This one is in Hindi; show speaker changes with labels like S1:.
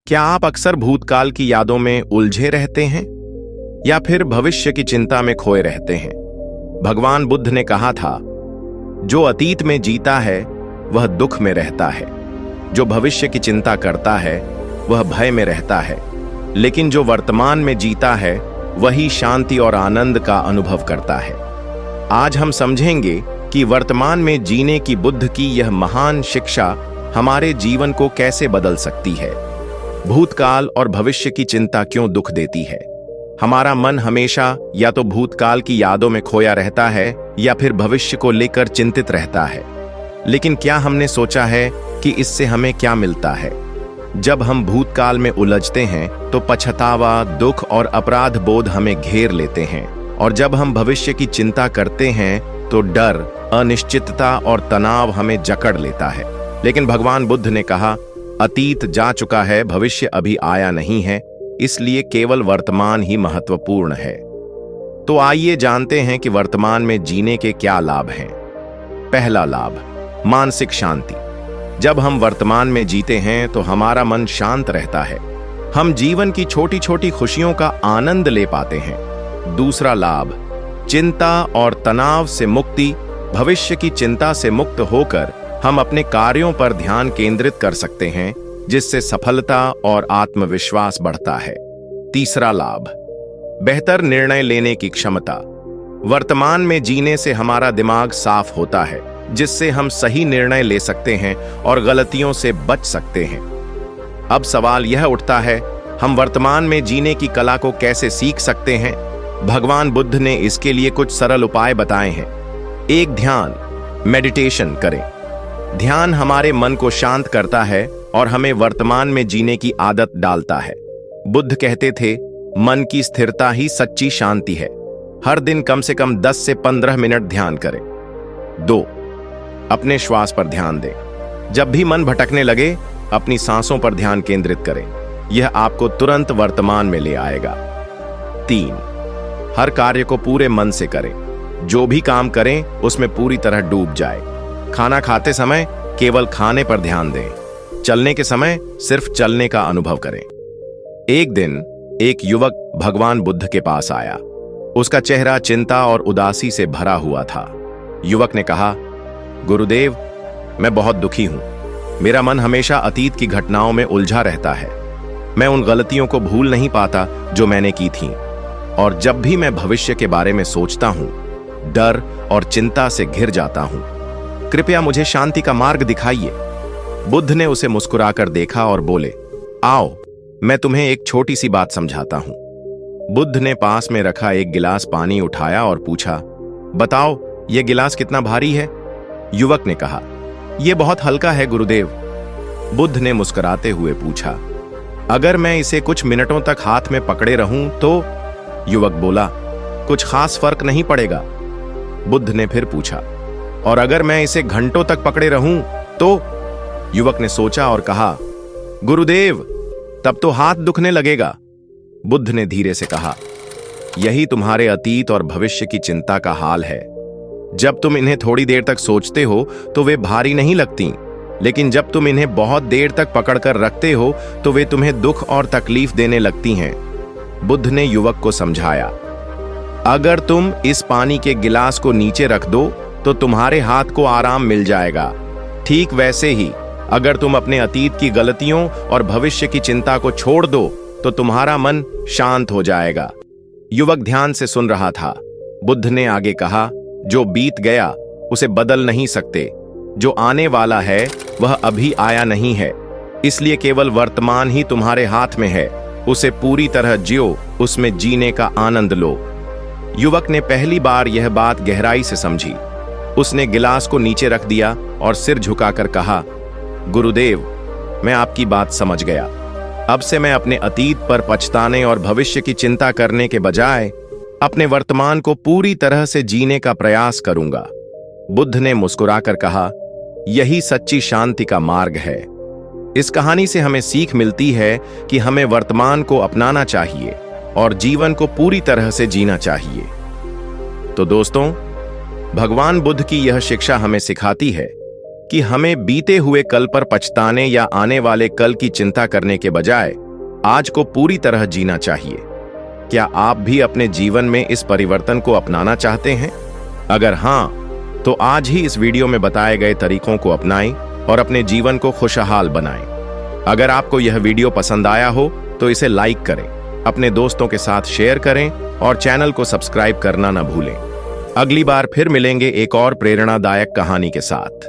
S1: क्या आप अक्सर भूतकाल की यादों में उलझे रहते हैं या फिर भविष्य की चिंता में खोए रहते हैं? भगवान बुद्ध ने कहा था, जो अतीत में जीता है वह दुख में रहता है, जो भविष्य की चिंता करता है वह भय में रहता है, लेकिन जो वर्तमान में जीता है वही शांति और आनंद का अनुभव करता है। आज हम समझेंगे कि वर्तमान में जीने की बुद्ध की यह महान शिक्षा हमारे जीवन को कैसे बदल सकती है। भूतकाल और भविष्य की चिंता क्यों दुख देती है? हमारा मन हमेशा या तो भूतकाल की यादों में खोया रहता है या फिर भविष्य को लेकर चिंतित रहता है। लेकिन क्या हमने सोचा है कि इससे हमें क्या मिलता है? जब हम भूतकाल में उलझते हैं तो पछतावा, दुख और अपराध बोध हमें घेर लेते हैं, और जब हम भविष्य की चिंता करते हैं तो डर, अनिश्चितता और तनाव हमें जकड़ लेता है। लेकिन भगवान बुद्ध ने कहा, अतीत जा चुका है, भविष्य अभी आया नहीं है, इसलिए केवल वर्तमान ही महत्वपूर्ण है। तो आइए जानते हैं कि वर्तमान में जीने के क्या लाभ हैं। पहला लाभ, मानसिक शांति। जब हम वर्तमान में जीते हैं तो हमारा मन शांत रहता है। हम जीवन की छोटी छोटी खुशियों का आनंद ले पाते हैं। दूसरा लाभ, चिंता और तनाव से मुक्ति। भविष्य की चिंता से मुक्त होकर हम अपने कार्यों पर ध्यान केंद्रित कर सकते हैं, जिससे सफलता और आत्मविश्वास बढ़ता है। तीसरा लाभ, बेहतर निर्णय लेने की क्षमता। वर्तमान में जीने से हमारा दिमाग साफ होता है, जिससे हम सही निर्णय ले सकते हैं और गलतियों से बच सकते हैं। अब सवाल यह उठता है, हम वर्तमान में जीने की कला को कैसे सीख सकते हैं? भगवान बुद्ध ने इसके लिए कुछ सरल उपाय बताए हैं। एक, ध्यान, मेडिटेशन करें। ध्यान हमारे मन को शांत करता है और हमें वर्तमान में जीने की आदत डालता है। बुद्ध कहते थे, मन की स्थिरता ही सच्ची शांति है। हर दिन कम से कम 10 से 15 मिनट ध्यान करें। 2, अपने श्वास पर ध्यान दें। जब भी मन भटकने लगे, अपनी सांसों पर ध्यान केंद्रित करें। यह आपको तुरंत वर्तमान में ले आएगा। 3, हर कार्य को पूरे मन से करें। जो भी काम करें उसमें पूरी तरह डूब जाए। खाना खाते समय केवल खाने पर ध्यान दें। चलने के समय सिर्फ चलने का अनुभव करें। एक दिन एक युवक भगवान बुद्ध के पास आया। उसका चेहरा चिंता और उदासी से भरा हुआ था। युवक ने कहा, गुरुदेव, मैं बहुत दुखी हूं। मेरा मन हमेशा अतीत की घटनाओं में उलझा रहता है। मैं उन गलतियों को भूल नहीं पाता जो मैंने की थीं, और जब भी मैं भविष्य के बारे में सोचता हूं, डर और चिंता से घिर जाता हूं। कृपया मुझे शांति का मार्ग दिखाइए। बुद्ध ने उसे मुस्कुराकर देखा और बोले, आओ, मैं तुम्हें एक छोटी सी बात समझाता हूं। बुद्ध ने पास में रखा एक गिलास पानी उठाया और पूछा, बताओ, यह गिलास कितना भारी है? युवक ने कहा, यह बहुत हल्का है गुरुदेव। बुद्ध ने मुस्कुराते हुए पूछा, अगर मैं इसे कुछ मिनटों तक हाथ में पकड़े रहूं तो? युवक बोला, कुछ खास फर्क नहीं पड़ेगा। बुद्ध ने फिर पूछा, और अगर मैं इसे घंटों तक पकड़े रहूं तो? युवक ने सोचा और कहा, गुरुदेव, तब तो हाथ दुखने लगेगा। बुद्ध ने धीरे से कहा, यही तुम्हारे अतीत और भविष्य की चिंता का हाल है। जब तुम इन्हें थोड़ी देर तक सोचते हो तो वे भारी नहीं लगती, लेकिन जब तुम इन्हें बहुत देर तक पकड़कर रखते हो तो वे तुम्हें दुख और तकलीफ देने लगती हैं। बुद्ध ने युवक को समझाया, अगर तुम इस पानी के गिलास को नीचे रख दो तो तुम्हारे हाथ को आराम मिल जाएगा। ठीक वैसे ही अगर तुम अपने अतीत की गलतियों और भविष्य की चिंता को छोड़ दो तो तुम्हारा मन शांत हो जाएगा। युवक ध्यान से सुन रहा था। बुद्ध ने आगे कहा, जो बीत गया उसे बदल नहीं सकते, जो आने वाला है वह अभी आया नहीं है, इसलिए केवल वर्तमान ही तुम्हारे हाथ में है। उसे पूरी तरह जियो, उसमें जीने का आनंद लो। युवक ने पहली बार यह बात गहराई से समझी। उसने गिलास को नीचे रख दिया और सिर झुकाकर कहा, गुरुदेव, मैं आपकी बात समझ गया। अब से मैं अपने अतीत पर पछताने और भविष्य की चिंता करने के बजाय अपने वर्तमान को पूरी तरह से जीने का प्रयास करूंगा। बुद्ध ने मुस्कुराकर कहा, यही सच्ची शांति का मार्ग है। इस कहानी से हमें सीख मिलती है कि हमें वर्तमान को अपनाना चाहिए और जीवन को पूरी तरह से जीना चाहिए। तो दोस्तों, भगवान बुद्ध की यह शिक्षा हमें सिखाती है कि हमें बीते हुए कल पर पछताने या आने वाले कल की चिंता करने के बजाय आज को पूरी तरह जीना चाहिए। क्या आप भी अपने जीवन में इस परिवर्तन को अपनाना चाहते हैं? अगर हां, तो आज ही इस वीडियो में बताए गए तरीकों को अपनाएं और अपने जीवन को खुशहाल बनाएं। अगर आपको यह वीडियो पसंद आया हो तो इसे लाइक करें, अपने दोस्तों के साथ शेयर करें और चैनल को सब्सक्राइब करना न भूलें। अगली बार फिर मिलेंगे एक और प्रेरणादायक कहानी के साथ।